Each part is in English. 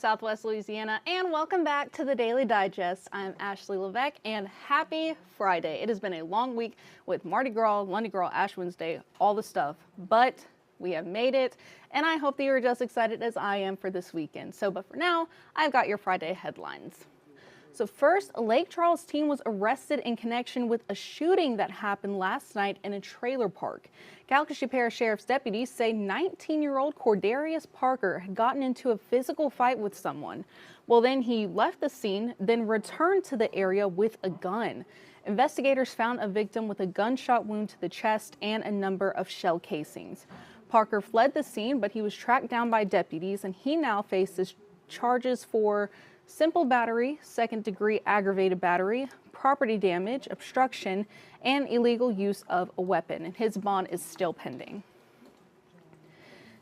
Southwest Louisiana, and welcome back to the Daily Digest. I'm Ashley Levesque, and happy Friday. It has been a long week with Mardi Gras, Lundy Gras, Ash Wednesday, all the stuff, but we have made it, and I hope that you're just excited as I am for this weekend. But for now, I've got your Friday headlines. So first, a Lake Charles teen was arrested in connection with a shooting that happened last night in a trailer park. Calcasieu Parish Sheriff's deputies say 19-year-old Cordarius Parker had gotten into a physical fight with someone. Well, then he left the scene, then returned to the area with a gun. Investigators found a victim with a gunshot wound to the chest and a number of shell casings. Parker fled the scene, but he was tracked down by deputies, and he now faces charges for simple battery, second-degree aggravated battery, property damage, obstruction, and illegal use of a weapon, and his bond is still pending.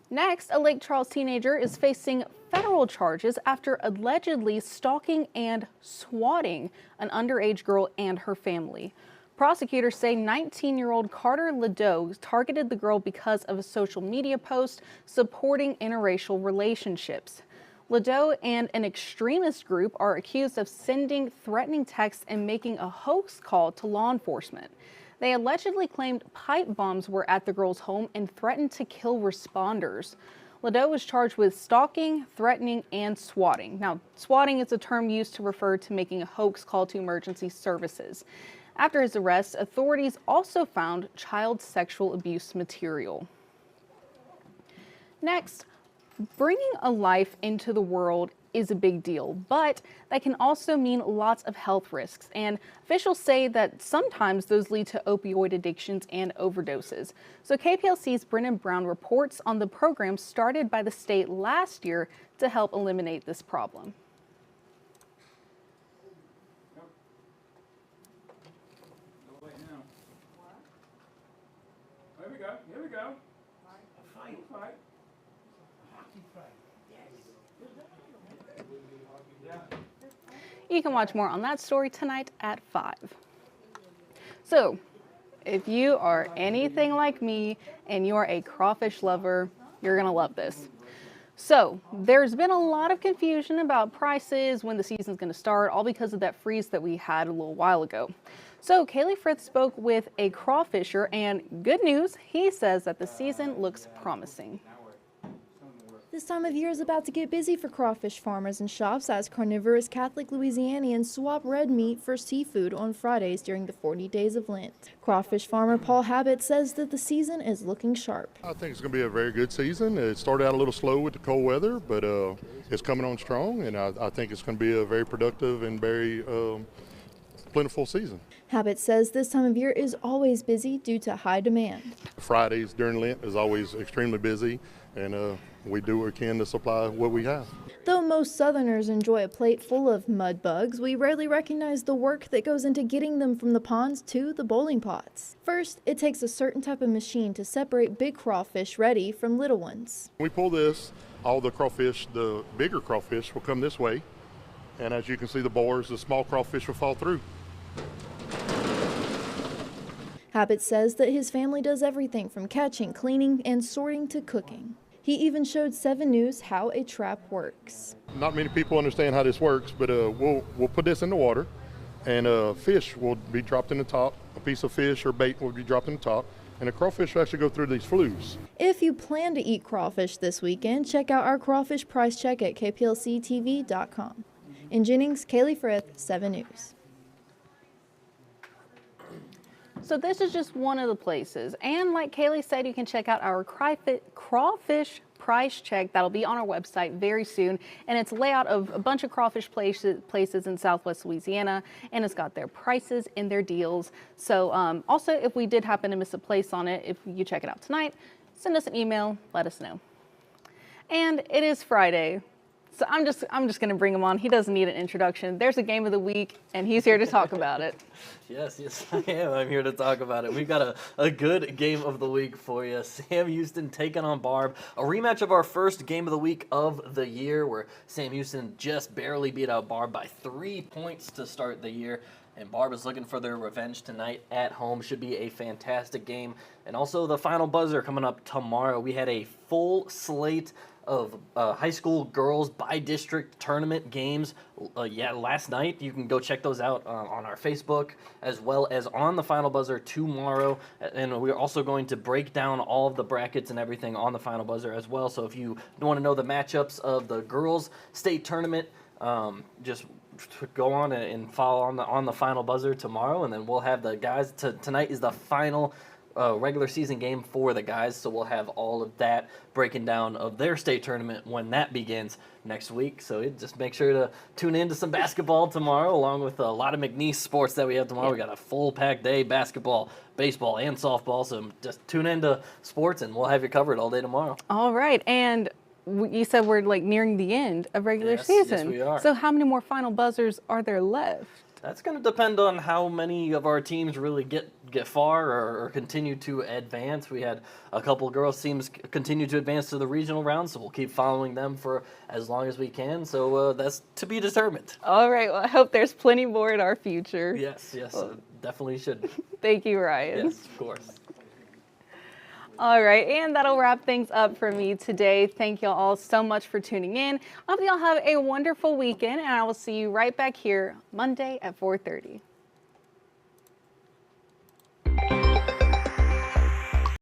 Next, a Lake Charles teenager is facing federal charges after allegedly stalking and swatting an underage girl and her family. Prosecutors say 19-year-old Carter Ledoux targeted the girl because of a social media post supporting interracial relationships. Ledoux and an extremist group are accused of sending threatening texts and making a hoax call to law enforcement. They allegedly claimed pipe bombs were at the girl's home and threatened to kill responders. Ledoux was charged with stalking, threatening, and swatting. Now, swatting is a term used to refer to making a hoax call to emergency services. After his arrest, authorities also found child sexual abuse material. Next, bringing a life into the world is a big deal, but that can also mean lots of health risks. And officials say that sometimes those lead to opioid addictions and overdoses. So KPLC's Brennan Brown reports on the program started by the state last year to help eliminate this problem. Here we go. Fight. You can watch more on that story tonight at 5. So, if you are anything like me and you are a crawfish lover, you're going to love this. So, there's been a lot of confusion about prices, when the season's going to start, all because of that freeze that we had a little while ago. So, Kaylee Frith spoke with a crawfisher, and good news, he says that the season looks promising. This time of year is about to get busy for crawfish farmers and shops as carnivorous Catholic Louisianians swap red meat for seafood on Fridays during the 40 days of Lent. Crawfish farmer Paul Habit says that the season is looking sharp. I think it's going to be a very good season. It started out a little slow with the cold weather, but it's coming on strong, and I think it's going to be a very productive and very plentiful season. Habit says this time of year is always busy due to high demand. Fridays during Lent is always extremely busy, and we do what we can to supply what we have. Though most Southerners enjoy a plate full of mud bugs, we rarely recognize the work that goes into getting them from the ponds to the bowling pots. First, it takes a certain type of machine to separate big crawfish ready from little ones. We pull this, all the crawfish, the bigger crawfish will come this way, and as you can see the bores, the small crawfish will fall through. Habit says that his family does everything from catching, cleaning, and sorting to cooking. He even showed 7 News how a trap works. Not many people understand how this works, but we'll put this in the water, and fish will be dropped in the top. A piece of fish or bait will be dropped in the top, and the crawfish will actually go through these flues. If you plan to eat crawfish this weekend, check out our crawfish price check at kplctv.com. In Jennings, Kaylee Frith, 7 News. So this is just one of the places. And like Kaylee said, you can check out our crawfish price check. That'll be on our website very soon. And it's a layout of a bunch of crawfish places in Southwest Louisiana. And it's got their prices and their deals. So also, if we did happen to miss a place on it, if you check it out tonight, send us an email, let us know. And it is Friday. So I'm just going to bring him on. He doesn't need an introduction. There's a game of the week, and he's here to talk about it. Yes, I am. I'm here to talk about it. We've got a good game of the week for you. Sam Houston taking on Barb. A rematch of our first game of the week of the year, where Sam Houston just barely beat out Barb by 3 points to start the year. And Barb is looking for their revenge tonight at home. Should be a fantastic game. And also the final buzzer coming up tomorrow. We had a full slate of high school girls by district tournament games. Last night. You can go check those out on our Facebook as well as on the Final Buzzer tomorrow. And we're also going to break down all of the brackets and everything on the Final Buzzer as well. So if you want to know the matchups of the girls state tournament, just go on and follow on the Final Buzzer tomorrow, and then we'll have the guys. Tonight is the final regular season game for the guys, so we'll have all of that breaking down of their state tournament when that begins next week. So just make sure to tune in to some basketball tomorrow, along with a lot of McNeese sports that we have tomorrow. We got a full packed day: basketball, baseball, and softball. So just tune into sports, and we'll have you covered all day tomorrow. All right, and you said we're like nearing the end of regular season. Yes, we are. So how many more Final Buzzers are there left? That's going to depend on how many of our teams really get far or continue to advance. We had a couple of girls' teams continue to advance to the regional round, so we'll keep following them for as long as we can. So that's to be determined. All right, well, I hope there's plenty more in our future. Yes, definitely should. Thank you, Ryan. Yes, of course. All right, and that'll wrap things up for me today. Thank you all so much for tuning in. I hope you all have a wonderful weekend, and I will see you right back here Monday at 4:30.